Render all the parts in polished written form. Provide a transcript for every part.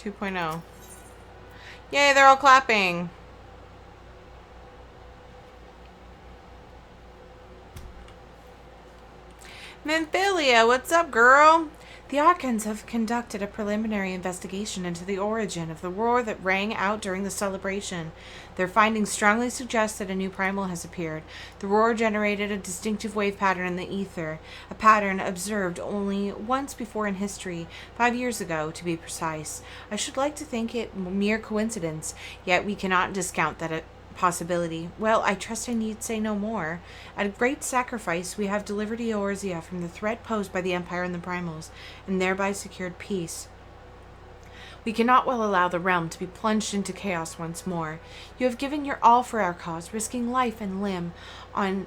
2.0. Yay, they're all clapping. Memphilia, what's up, girl? The Archons have conducted a preliminary investigation into the origin of the roar that rang out during the celebration. Their findings strongly suggest that a new primal has appeared. The roar generated a distinctive wave pattern in the ether, a pattern observed only once before in history, 5 years ago, to be precise. I should like to think it mere coincidence, yet we cannot discount that possibility. Well, I trust I need say no more. At a great sacrifice, we have delivered Eorzea from the threat posed by the Empire and the Primals, and thereby secured peace. We cannot well allow the realm to be plunged into chaos once more. You have given your all for our cause, risking life and limb on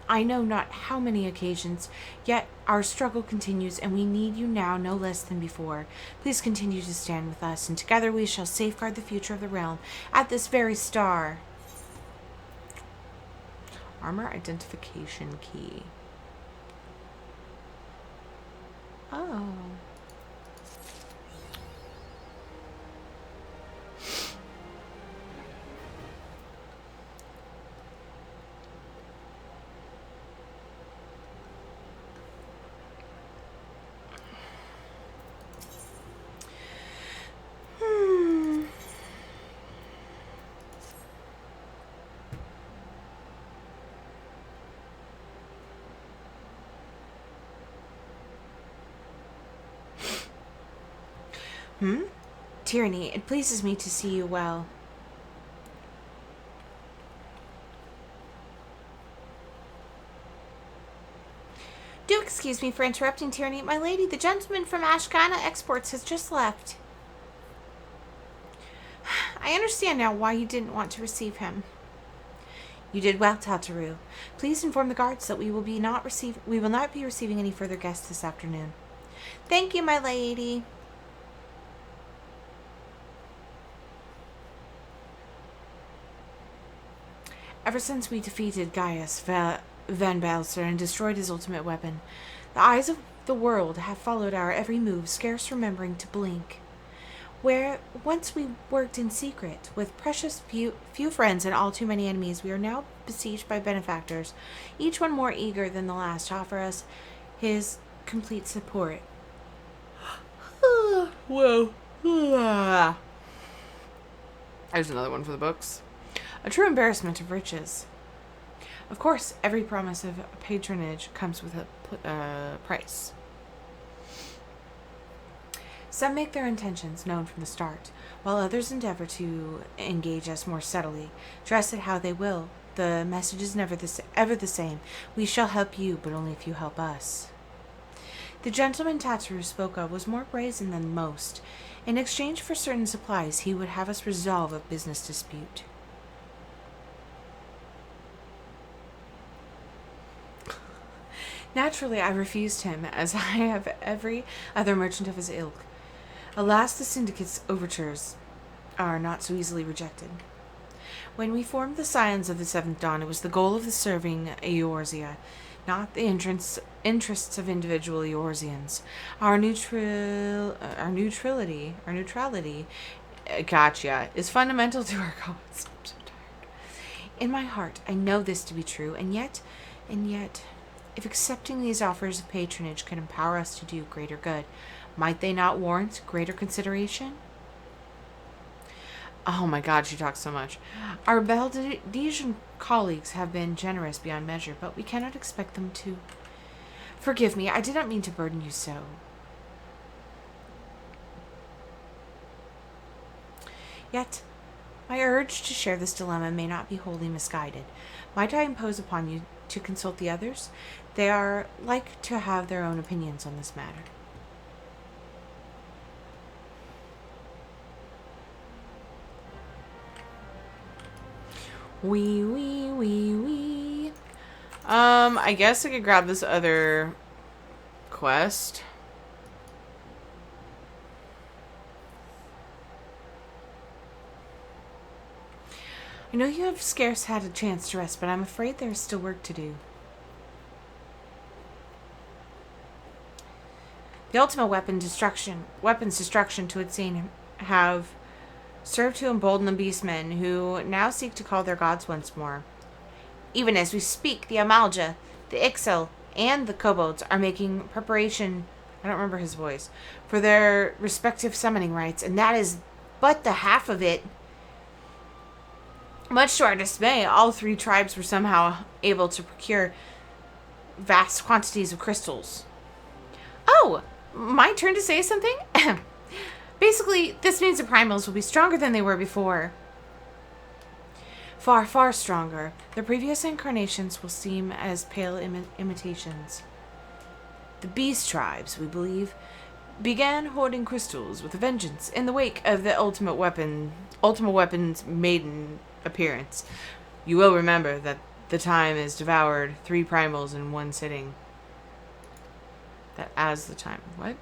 I know not how many occasions, yet our struggle continues, and we need you now no less than before. Please continue to stand with us, and together we shall safeguard the future of the realm at this very star. Armor identification key. Oh. Tyranny, it pleases me to see you well. Do excuse me for interrupting, Tyranny. My lady, the gentleman from Ashkana Exports has just left. I understand now why you didn't want to receive him. You did well, Tataru. Please inform the guards that we will not be receiving any further guests this afternoon. Thank you, my lady. Ever since we defeated Gaius Van Balser and destroyed his ultimate weapon, the eyes of the world have followed our every move, scarce remembering to blink. Where once we worked in secret, with precious few friends and all too many enemies, we are now besieged by benefactors, each one more eager than the last to offer us his complete support. Whoa. There's another one for the books. A true embarrassment of riches. Of course, every promise of patronage comes with a price. Some make their intentions known from the start, while others endeavor to engage us more subtly. Dress it how they will, the message is never ever the same. We shall help you, but only if you help us. The gentleman Tataru spoke of was more brazen than most. In exchange for certain supplies, he would have us resolve a business dispute. Naturally, I refused him, as I have every other merchant of his ilk. Alas, the syndicate's overtures are not so easily rejected. When we formed the Scions of the Seventh Dawn, it was the goal of the serving Eorzea, not the interests of individual Eorzeans. Our neutrality, gotcha, is fundamental to our cause. I'm so tired. In my heart, I know this to be true, and yet, if accepting these offers of patronage can empower us to do greater good, might they not warrant greater consideration? Oh my god, she talks so much. Our Valdesian colleagues have been generous beyond measure, but we cannot expect them to. Forgive me, I did not mean to burden you so. Yet, my urge to share this dilemma may not be wholly misguided. Might I impose upon you to consult the others? They are like to have their own opinions on this matter. Wee. I guess I could grab this other quest. I know you have scarce had a chance to rest, but I'm afraid there is still work to do. The ultimate weapons destruction to attain have served to embolden the beastmen, who now seek to call their gods once more. Even as we speak, the Amalja, the Ixil, and the kobolds are making preparation, I don't remember his voice, for their respective summoning rites, and that is but the half of it. Much to our dismay, all three tribes were somehow able to procure vast quantities of crystals. Oh, my turn to say something? Basically, this means the primals will be stronger than they were before. Far, far stronger. Their previous incarnations will seem as pale imitations. The beast tribes, we believe, began hoarding crystals with a vengeance in the wake of the Ultimate Weapon's maiden appearance. You will remember that the time has devoured 3 primals in one sitting. What?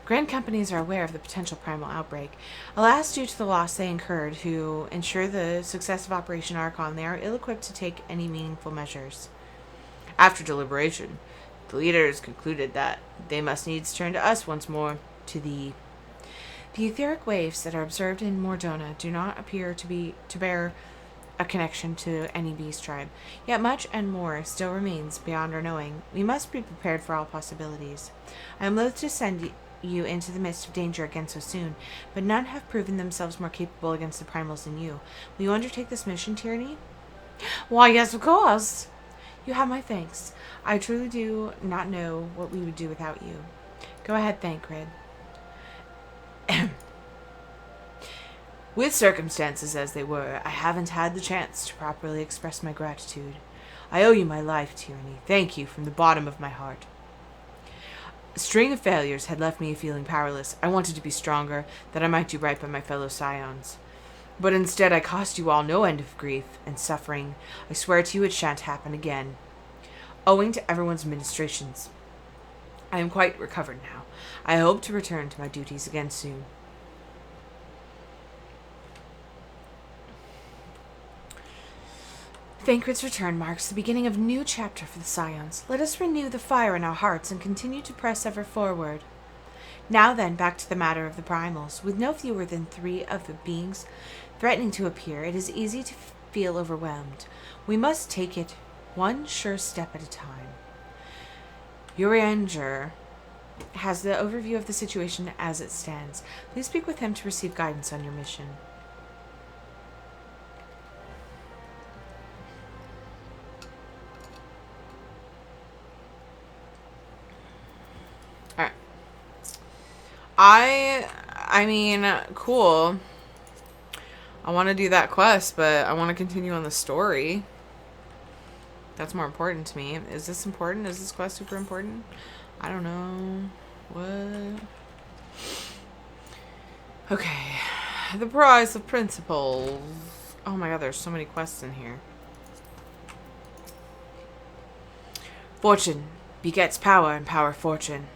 Grand companies are aware of the potential primal outbreak. Alas, due to the loss they incurred to ensure the success of Operation Archon, they are ill-equipped to take any meaningful measures. After deliberation, the leaders concluded that they must needs turn to us once more, to the etheric waves that are observed in Mordona do not appear to bear a connection to any beast tribe. Yet much and more still remains beyond our knowing. We must be prepared for all possibilities. I am loath to send you into the midst of danger again so soon, but none have proven themselves more capable against the primals than you. Will you undertake this mission, Tyranny? Why, yes, of course. You have my thanks. I truly do not know what we would do without you. Go ahead, Thancred. With circumstances as they were, I haven't had the chance to properly express my gratitude. I owe you my life, Tyranny. Thank you from the bottom of my heart. A string of failures had left me feeling powerless. I wanted to be stronger, that I might do right by my fellow scions. But instead I cost you all no end of grief and suffering. I swear to you it shan't happen again. Owing to everyone's ministrations, I am quite recovered now. I hope to return to my duties again soon. Thancred's return marks the beginning of a new chapter for the Scions. Let us renew the fire in our hearts and continue to press ever forward. Now then, back to the matter of the primals. With no fewer than 3 of the beings threatening to appear, it is easy to feel overwhelmed. We must take it one sure step at a time. Urianger has the overview of the situation as it stands. Please speak with him to receive guidance on your mission. Alright. I mean, cool. I want to do that quest, but I want to continue on the story. That's more important to me. Is this important? Is this quest super important? I don't know. What? Okay. The prize of principles. Oh my god, there's so many quests in here. Fortune begets power, and power fortune.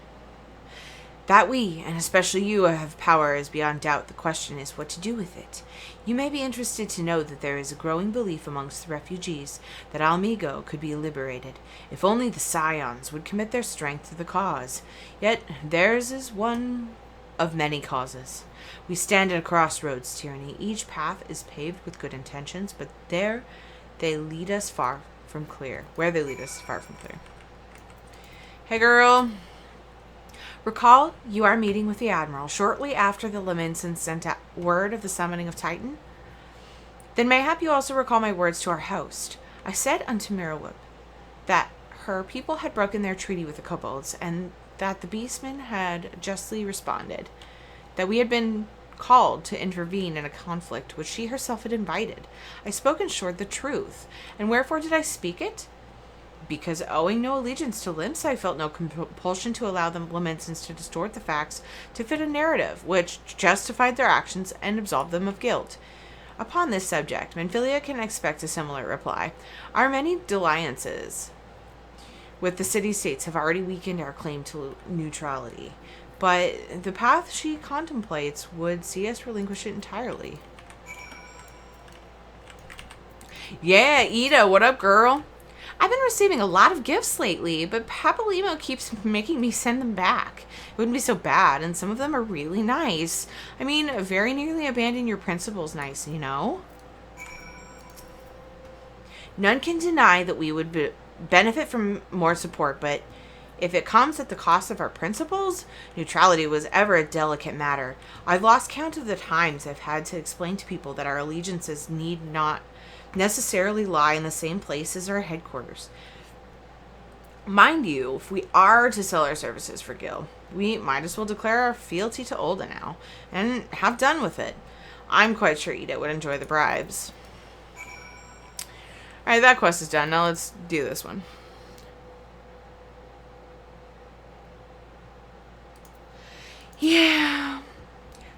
That we, and especially you, have power is beyond doubt. The question is what to do with it. You may be interested to know that there is a growing belief amongst the refugees that Almigo could be liberated, if only the Scions would commit their strength to the cause. Yet theirs is one of many causes. We stand at a crossroads, Tyranny. Each path is paved with good intentions, but there they lead us far from clear. Where they lead us far from clear. Hey, girl. Recall, you are meeting with the Admiral shortly after the Laminsons sent out word of the summoning of Titan. Then mayhap you also recall my words to our host. I said unto Mirrowhoop that her people had broken their treaty with the kobolds, and that the beastmen had justly responded, that we had been called to intervene in a conflict which she herself had invited. I spoke in short the truth, and wherefore did I speak it? Because owing no allegiance to Limps, I felt no compulsion to allow the Laminsons to distort the facts to fit a narrative which justified their actions and absolved them of guilt. Upon this subject, Menphilia can expect a similar reply. Our many dalliances with the city-states have already weakened our claim to neutrality, but the path she contemplates would see us relinquish it entirely. Yeah, Ida, what up, girl? I've been receiving a lot of gifts lately, but Papalimo keeps making me send them back. it wouldn't be so bad, and some of them are really nice. I mean, very nearly abandon your principles nice, you know? None can deny that we would benefit from more support, but if it comes at the cost of our principles, neutrality was ever a delicate matter. I've lost count of the times I've had to explain to people that our allegiances need not necessarily lie in the same place as our headquarters. Mind you, if we are to sell our services for Gil, we might as well declare our fealty to Olda now, and have done with it. I'm quite sure Ida would enjoy the bribes. Alright, that quest is done. Now let's do this one. Yeah.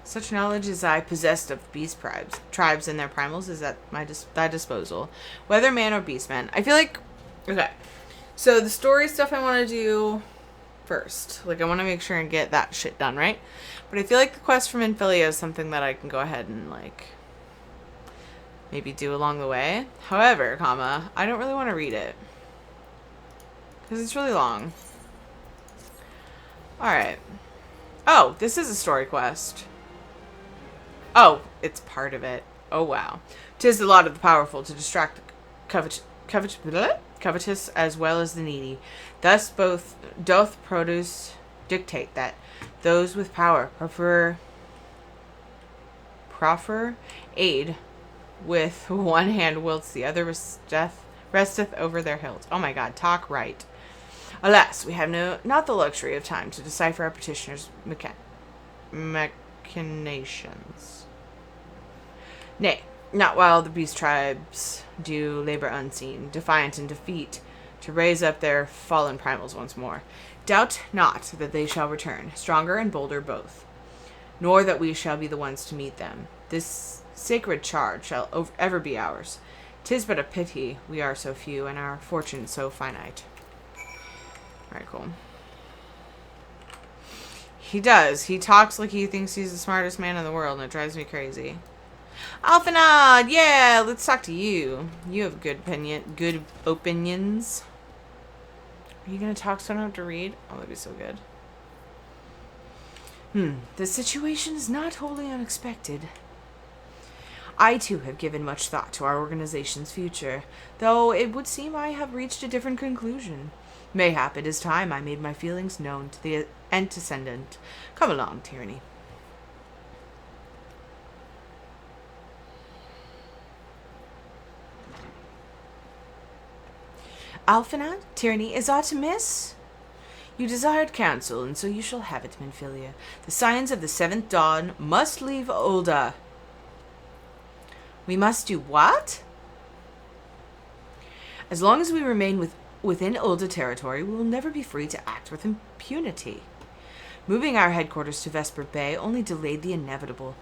Such knowledge as I possessed of beast tribes and their primals is at thy disposal, whether man or beastman. I feel like, okay, so the story stuff I want to do first. Like, I want to make sure and get that shit done, right? But I feel like the quest from Infilia is something that I can go ahead and, like, maybe do along the way. However, I don't really want to read it, because it's really long. Alright. Oh, this is a story quest. Oh, it's part of it. Oh, wow. 'Tis the lot of the powerful to distract the covetous as well as the needy. Thus both doth produce dictate that those with power proffer aid with one hand, whilst the other resteth over their hilt. Oh my god, talk right. Alas, we have not the luxury of time to decipher our petitioners' machinations. Nay, not while the beast tribes do labor unseen, defiant in defeat, to raise up their fallen primals once more. Doubt not that they shall return, stronger and bolder both, nor that we shall be the ones to meet them. This sacred charge shall ever be ours. 'Tis but a pity we are so few, and our fortune so finite. Alright, cool. He does. He talks like he thinks he's the smartest man in the world, and it drives me crazy. Alphanad, yeah, let's talk to you. You have good opinions. Are you gonna talk so I don't have to read? Oh, that'd be so good. The situation is not wholly unexpected. I, too, have given much thought to our organization's future, though it would seem I have reached a different conclusion. Mayhap it is time I made my feelings known to the antecedent. Come along, Tyranny. Alphanad, Tyranny, is aught amiss? You desired counsel, and so you shall have it, Minfilia. The signs of the seventh dawn must leave Olda. We must do what? As long as we remain within Olda territory, we will never be free to act with impunity. Moving our headquarters to Vesper Bay only delayed the inevitable.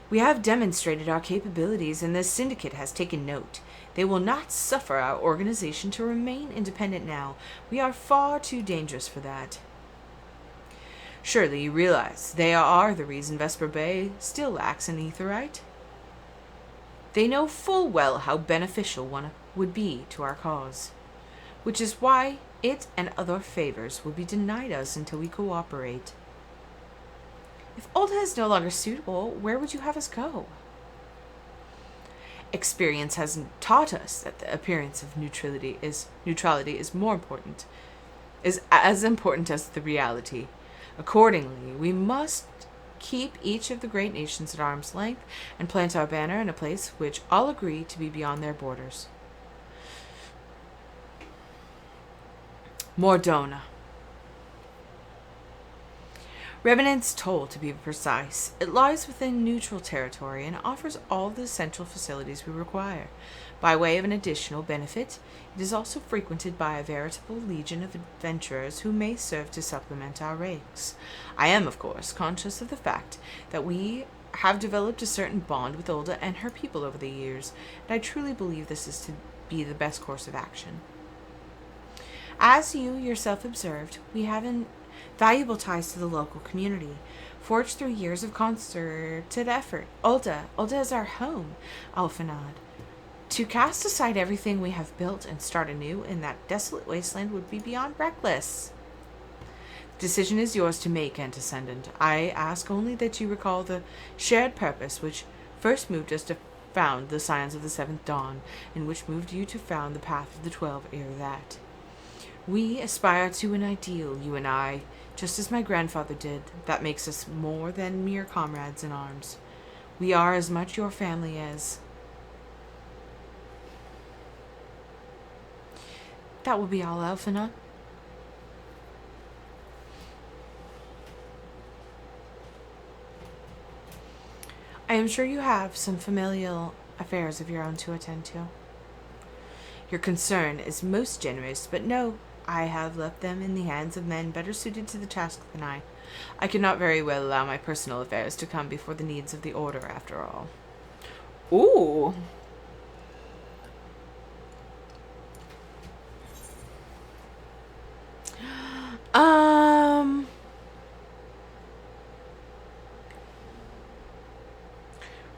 We have demonstrated our capabilities, and the syndicate has taken note. They will not suffer our organization to remain independent now. We are far too dangerous for that. Surely you realize they are the reason Vesper Bay still lacks an aetherite? They know full well how beneficial one would be to our cause, which is why it and other favors will be denied us until we cooperate. If Olda is no longer suitable, where would you have us go? Experience has taught us that the appearance of neutrality is more important, is as important as the reality. Accordingly, we must keep each of the great nations at arm's length and plant our banner in a place which all agree to be beyond their borders. Mordona. Revenant's Toll, to be precise. It lies within neutral territory and offers all the essential facilities we require. By way of an additional benefit, it is also frequented by a veritable legion of adventurers who may serve to supplement our ranks. I am, of course, conscious of the fact that we have developed a certain bond with Olda and her people over the years, and I truly believe this is to be the best course of action. As you yourself observed, we have valuable ties to the local community, forged through years of concerted effort. Olda is our home, Alphanad. To cast aside everything we have built and start anew in that desolate wasteland would be beyond reckless. Decision is yours to make, Antecedent. I ask only that you recall the shared purpose which first moved us to found the Scions of the Seventh Dawn, and which moved you to found the Path of the 12 ere that. We aspire to an ideal, you and I, just as my grandfather did, that makes us more than mere comrades in arms. We are as much your family as... That will be all, Elphina. I am sure you have some familial affairs of your own to attend to. Your concern is most generous, but no, I have left them in the hands of men better suited to the task than I. I cannot very well allow my personal affairs to come before the needs of the Order, after all. Ooh.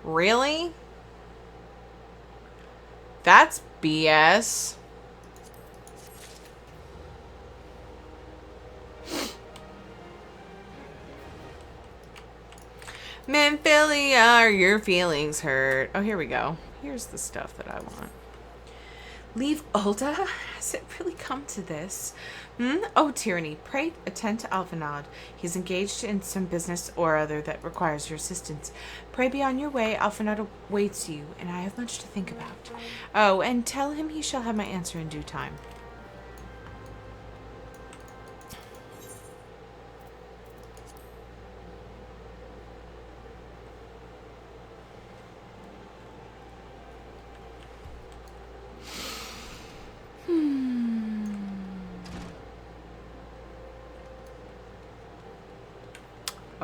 Really? That's BS. Memphilia, are your feelings hurt? Oh, here we go. Here's the stuff that I want. Leave Ulda? Has it really come to this? Oh, tyranny, pray attend to Alvanad. He's engaged in some business or other that requires your assistance. Pray be on your way. Alvanad awaits you, and I have much to think about. Oh, and tell him he shall have my answer in due time.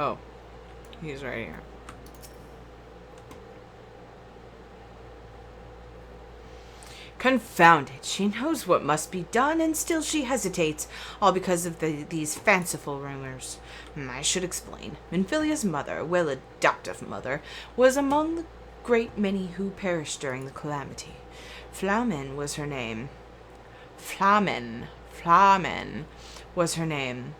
Oh, he's right here. Confound it. She knows what must be done, and still she hesitates, all because of these fanciful rumors. I should explain. Minfilia's mother, well, adoptive mother, was among the great many who perished during the calamity. Flamen was her name. Flamen was her name.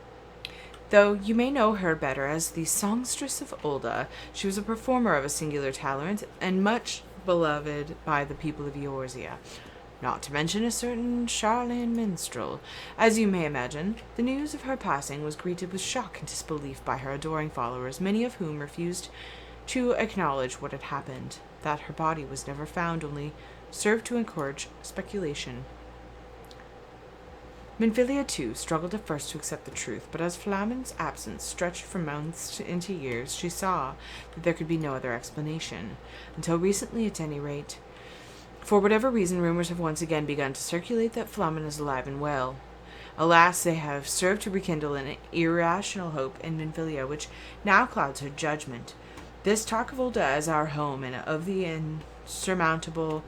Though you may know her better as the songstress of Ulda, she was a performer of a singular talent, and much beloved by the people of Eorzea. Not to mention a certain Charlene minstrel. As you may imagine, the news of her passing was greeted with shock and disbelief by her adoring followers, many of whom refused to acknowledge what had happened. That her body was never found only served to encourage speculation. Minfilia, too, struggled at first to accept the truth, but as Flamen's absence stretched from months into years, she saw that there could be no other explanation. Until recently, at any rate. For whatever reason, rumors have once again begun to circulate that Flamen is alive and well. Alas, they have served to rekindle an irrational hope in Minfilia, which now clouds her judgment. This talk of Ulda as our home, and of the insurmountable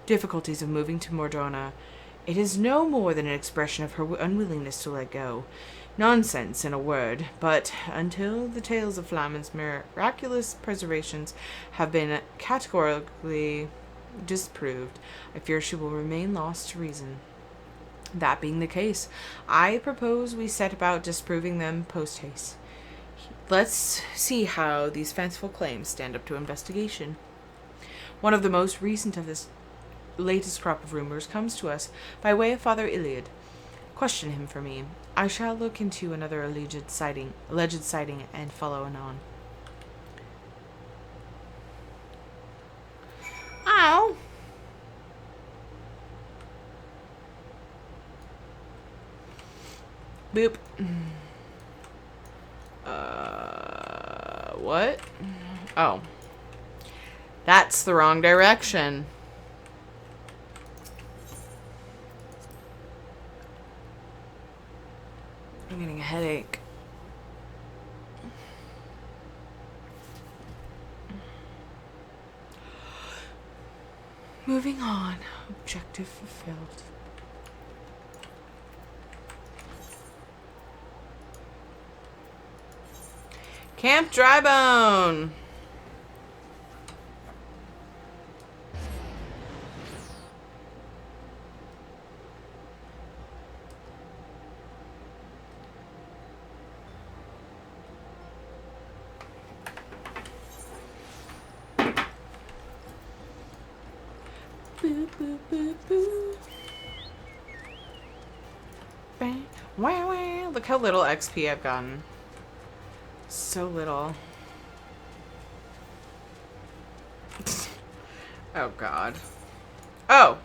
difficulties of moving to Mordona, it is no more than an expression of her unwillingness to let go. Nonsense, in a word, but until the tales of Flamen's miraculous preservations have been categorically disproved, I fear she will remain lost to reason. That being the case, I propose we set about disproving them post-haste. Let's see how these fanciful claims stand up to investigation. One of the most recent of this latest crop of rumors comes to us by way of Father Iliad. Question him for me. I shall look into another alleged sighting and follow anon. Ow! Boop. What? Oh. That's the wrong direction. I'm getting a headache. Moving on. Objective fulfilled. Camp Drybone. boo, boo, boo, boo. Bang. Wow, wow. Look how little XP I've gotten. So little. Oh, God. Oh.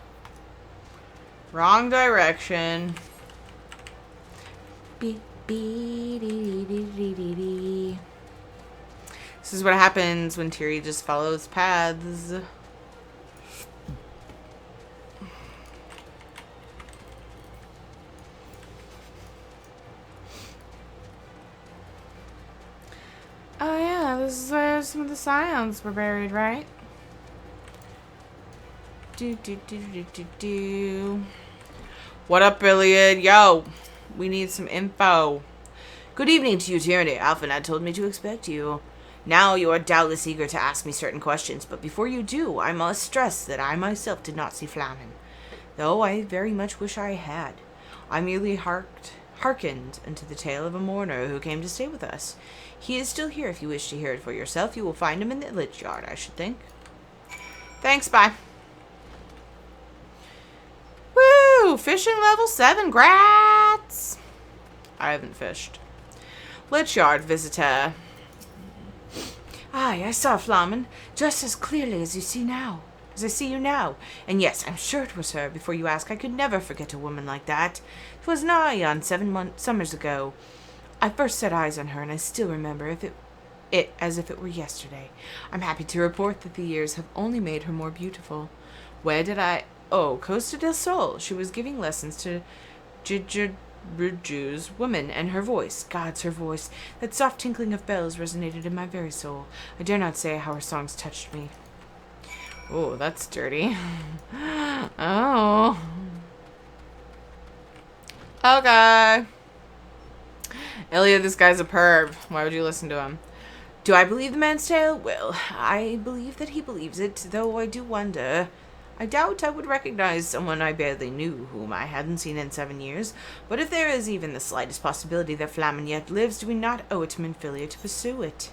Wrong direction. Beep, beep, dee, dee, dee, dee, dee. This is what happens when Tiri just follows paths. Oh yeah, this is where some of the scions were buried, right? Do. What up, Iliad? Yo, we need some info. Good evening to you, Tyranny. Alphanad told me to expect you. Now you are doubtless eager to ask me certain questions, but before you do, I must stress that I myself did not see Flamen, though I very much wish I had. I merely hearkened into the tale of a mourner who came to stay with us. He is still here if you wish to hear it for yourself. You will find him in the lich yard, I should think. Thanks, bye. Woo! Fishing level 7, grats! I haven't fished. Lich yard visitor. Aye, I saw Flamen, just as clearly as I see you now. And yes, I'm sure it was her. Before you ask, I could never forget a woman like that. 'Twas nigh on 7 summers ago. I first set eyes on her, and I still remember it as if it were yesterday. I'm happy to report that the years have only made her more beautiful. Where did I... Oh, Costa del Sol. She was giving lessons to Ruju's woman, and her voice, gods, her voice, that soft tinkling of bells resonated in my very soul. I dare not say how her songs touched me. Oh, that's dirty. Oh. Okay. Ilya, this guy's a perv. Why would you listen to him? Do I believe the man's tale? Well, I believe that he believes it, though I do wonder. I doubt I would recognize someone I barely knew, whom I hadn't seen in 7 years. But if there is even the slightest possibility that Flamen yet lives, do we not owe it to Minfilia to pursue it?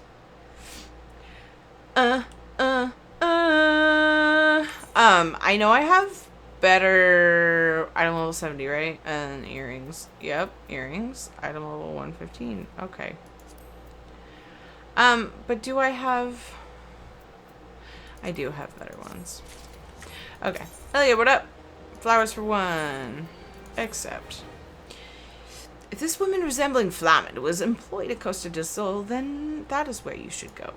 I know I have better item level 70, right? And earrings. Yep, earrings. Item level 115. Okay. But do I have... I do have better ones. Okay. Elliot, what up? Flowers for 1. Except... if this woman resembling Flamen was employed at Costa del Sol, then that is where you should go.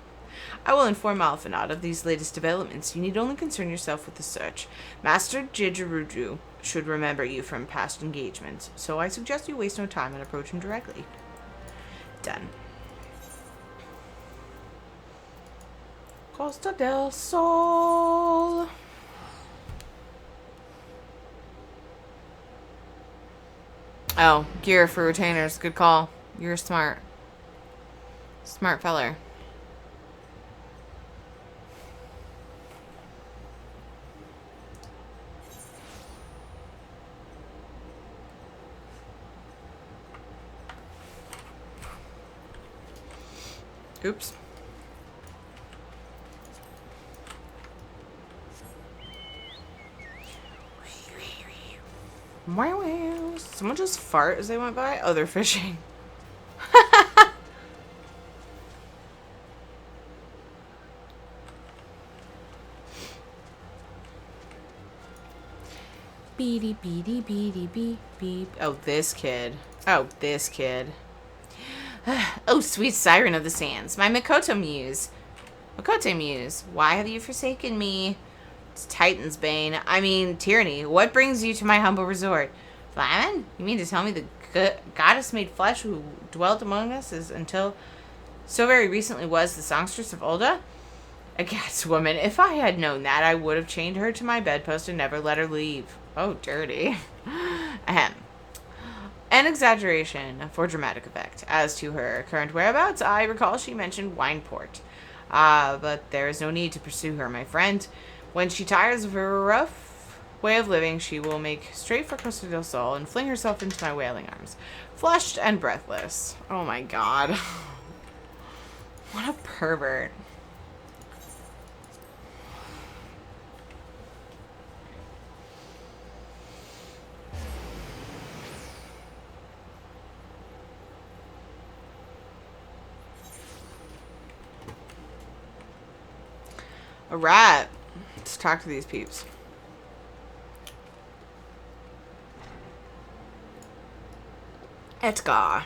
I will inform Alphanad of these latest developments. You need only concern yourself with the search. Master Jijiruju should remember you from past engagements, so I suggest you waste no time and approach him directly. Done. Costa del Sol. Oh, gear for retainers. Good call. You're smart. Smart feller. Oops. Wow. Someone just fart as they went by? Oh, they're fishing. Beady, beady, beady, beep, beep. Oh, this kid. Oh, this kid. Oh, sweet siren of the sands, my Makoto muse. Makoto muse, why have you forsaken me? It's Titan's bane. I mean, tyranny. What brings you to my humble resort? Flamen? You mean to tell me the goddess made flesh who dwelt among us is until so very recently was the songstress of Ulda? A cat's woman. If I had known that, I would have chained her to my bedpost and never let her leave. Oh, dirty. Ahem. An exaggeration for dramatic effect. As to her current whereabouts, I recall she mentioned Wineport. But there is no need to pursue her, my friend. When she tires of her rough way of living, she will make straight for Costa del Sol and fling herself into my wailing arms. Flushed and breathless. Oh my god. What a pervert. Alright. Let's talk to these peeps. Edgar.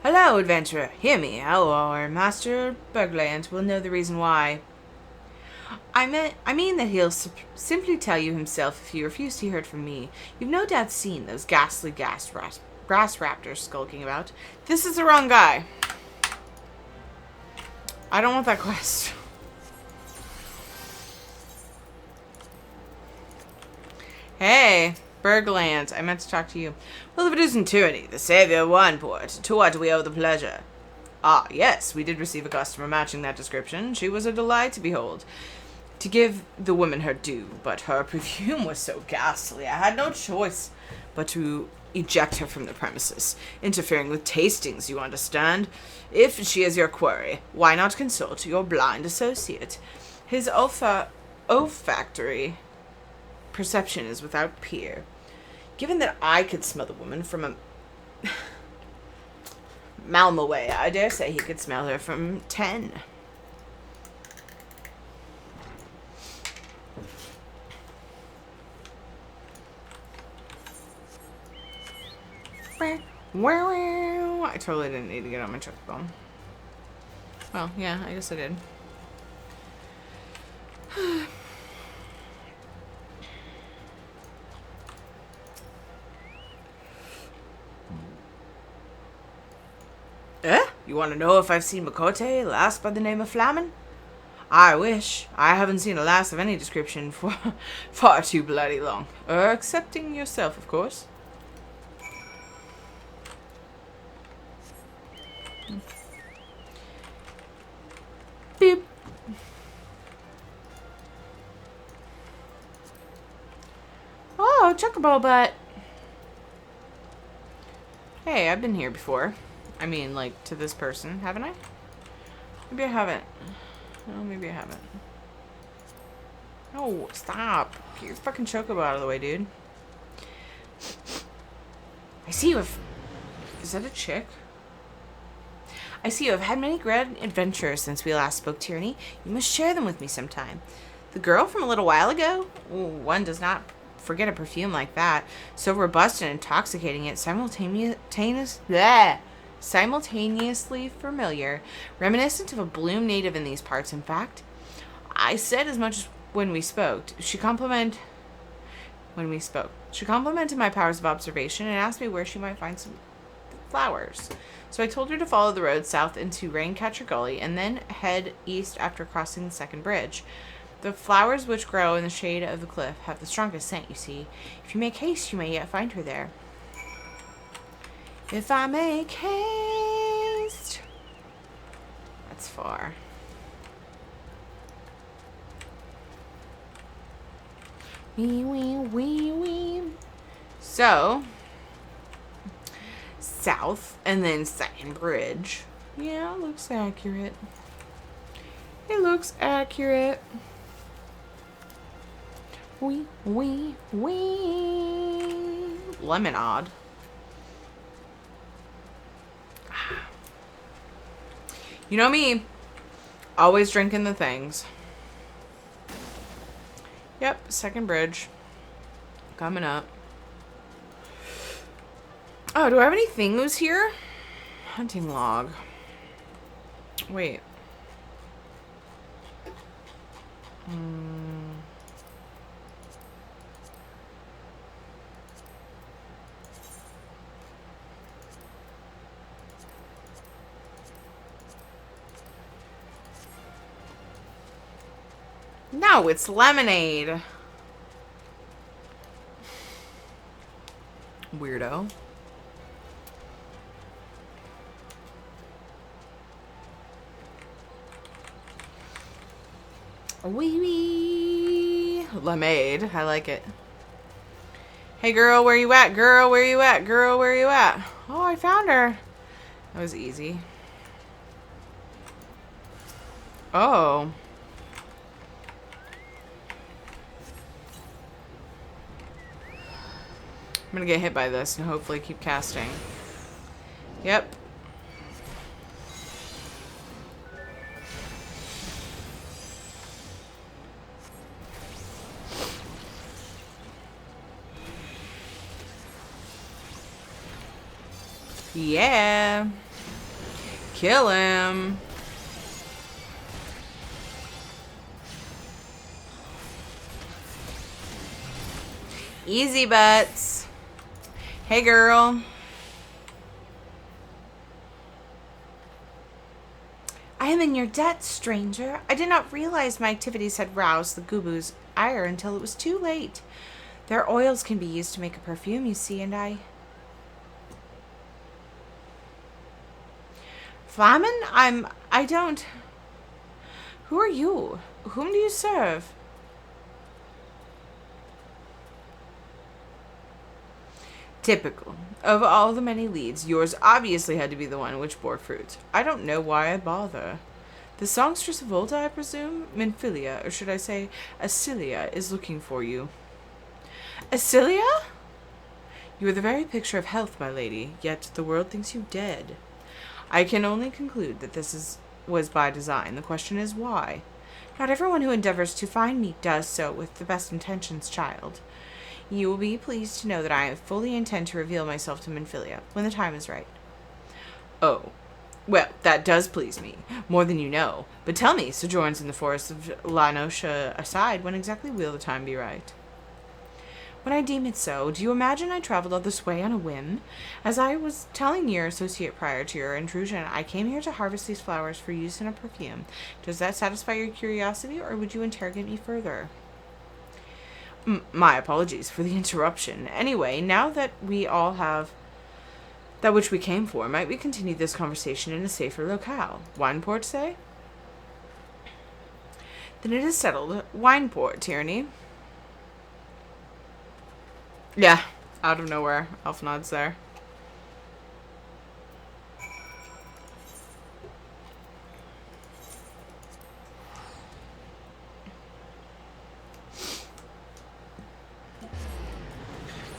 Hello, adventurer. Hear me. Our Master Bergland will know the reason why. I mean that he'll simply tell you himself if you refuse to hear it from me. You've no doubt seen those ghastly grass raptors skulking about. This is the wrong guy. I don't want that quest. Hey, Bergland. I meant to talk to you. Well, if it isn't tyranny, the savior of Wineport, to what do we owe the pleasure? Ah, yes, we did receive a customer matching that description. She was a delight to behold. To give the woman her due, but her perfume was so ghastly, I had no choice but to eject her from the premises, interfering with tastings, you understand. If she is your quarry, why not consult your blind associate? His olfactory perception is without peer. Given that I could smell the woman from a mile away, I dare say he could smell her from 10. I totally didn't need to get on my checkbone. Well, yeah, I guess I did. You want to know if I've seen Makote, last by the name of Flamin? I wish. I haven't seen a lass of any description for far too bloody long. Excepting yourself, of course. Beep. Oh, Chocobo butt. Hey, I've been here before. I mean, like, to this person, haven't I? Maybe I haven't. No, maybe I haven't. No, stop. Get your fucking Chocobo out of the way, dude. I see you have... Is that a chick? I see you have had many grand adventures since we last spoke, Tyranny. You must share them with me sometime. The girl from a little while ago? Ooh, one does not forget a perfume like that. So robust and intoxicating, yet simultaneously familiar. Reminiscent of a bloom native in these parts, in fact. I said as much when we spoke. She complimented my powers of observation and asked me where she might find some flowers. So I told her to follow the road south into Raincatcher Gully and then head east after crossing the second bridge. The flowers which grow in the shade of the cliff have the strongest scent, you see. If you make haste, you may yet find her there. If I make haste. That's far. Wee, wee, wee, wee. So, south and then second bridge. Yeah, it looks accurate. It looks accurate. Wee, wee, wee. Lemonade. You know me. Always drinking the things. Yep, second bridge. Coming up. Oh, do I have any thingus here? Hunting log. Wait. No, it's lemonade. Weirdo. Wee wee. Lemonade. I like it. Hey girl, where you at? Girl, where you at? Girl, where you at? Oh, I found her. That was easy. Oh. I'm gonna get hit by this and hopefully keep casting. Yep. Yeah. Kill him. Easy butts. Hey, girl. I am in your debt, stranger. I did not realize my activities had roused the Gubu's ire until it was too late. Their oils can be used to make a perfume, you see, and Flamen? I don't... Who are you? Whom do you serve? Typical. Of all the many leads, yours obviously had to be the one which bore fruit. I don't know why I bother. The songstress of Volta, I presume? Minfilia, or should I say Acilia, is looking for you. Acilia? You are the very picture of health, my lady, yet the world thinks you dead. I can only conclude that was by design. The question is why? Not everyone who endeavors to find me does so with the best intentions, child. You will be pleased to know that I fully intend to reveal myself to Minfilia when the time is right. Oh, well, that does please me, more than you know. But tell me, sojourns in the forest of La Nocia aside, when exactly will the time be right? When I deem it so. Do you imagine I traveled all this way on a whim? As I was telling your associate prior to your intrusion, I came here to harvest these flowers for use in a perfume. Does that satisfy your curiosity, or would you interrogate me further? My apologies for the interruption. Anyway, now that we all have that which we came for, might we continue this conversation in a safer locale? Wineport, say? Then it is settled. Wineport, Tyranny. Yeah, out of nowhere. Elfnod's there.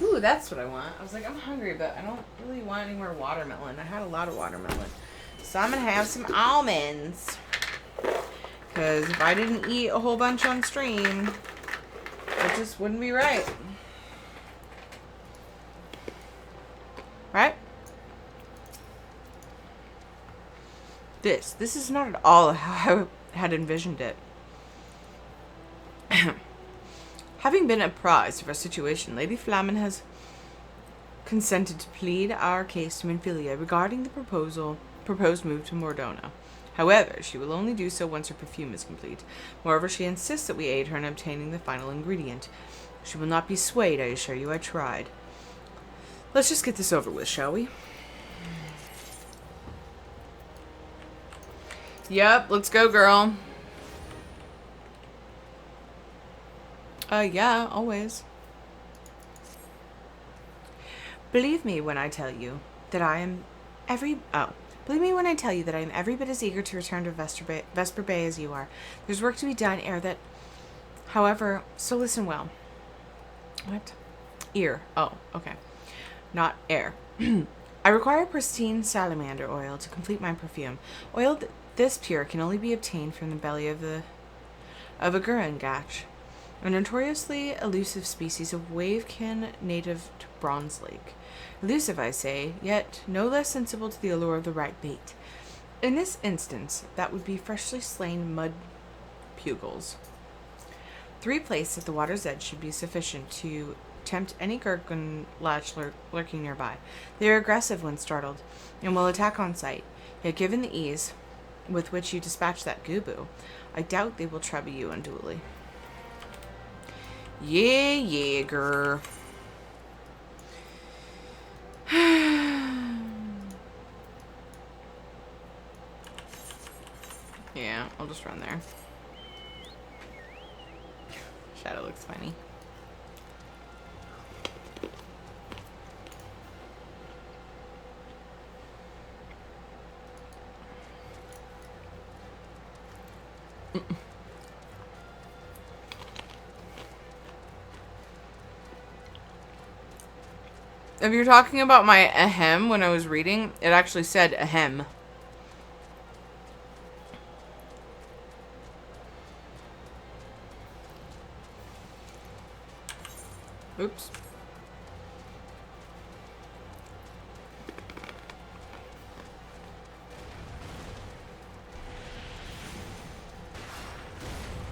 Ooh, that's what I want. I was like, I'm hungry, but I don't really want any more watermelon. I had a lot of watermelon. So I'm going to have some almonds. Because if I didn't eat a whole bunch on stream, it just wouldn't be right. Right? This is not at all how I had envisioned it. Having been apprised of our situation, Lady Flamen has consented to plead our case to Minfilia regarding the proposed move to Mordona. However, she will only do so once her perfume is complete. Moreover, she insists that we aid her in obtaining the final ingredient. She will not be swayed, I assure you. I tried. Let's just get this over with, shall we? Yep, let's go, girl. Yeah, always. Believe me when I tell you that I am every bit as eager to return to Vesper Bay as you are. There's work to be done ere that, however, so listen well. What? Ear. Oh, okay. Not air. I require pristine salamander oil to complete my perfume. Oil this pure can only be obtained from the belly of a Gurungach, a notoriously elusive species of wavekin native to Bronze Lake. Elusive, I say, yet no less sensible to the allure of the right bait. In this instance, that would be freshly slain mud pugils. 3 placed at the water's edge should be sufficient to tempt any Gurgunlach lurking nearby. They are aggressive when startled, and will attack on sight. Yet given the ease with which you dispatch that Gubu, I doubt they will trouble you unduly. Yeah, grr. Yeah, I'll just run there. Shadow looks funny. If you're talking about my ahem when I was reading, it actually said ahem. Oops.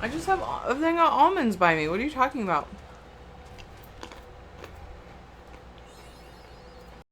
I just have a thing of almonds by me. What are you talking about?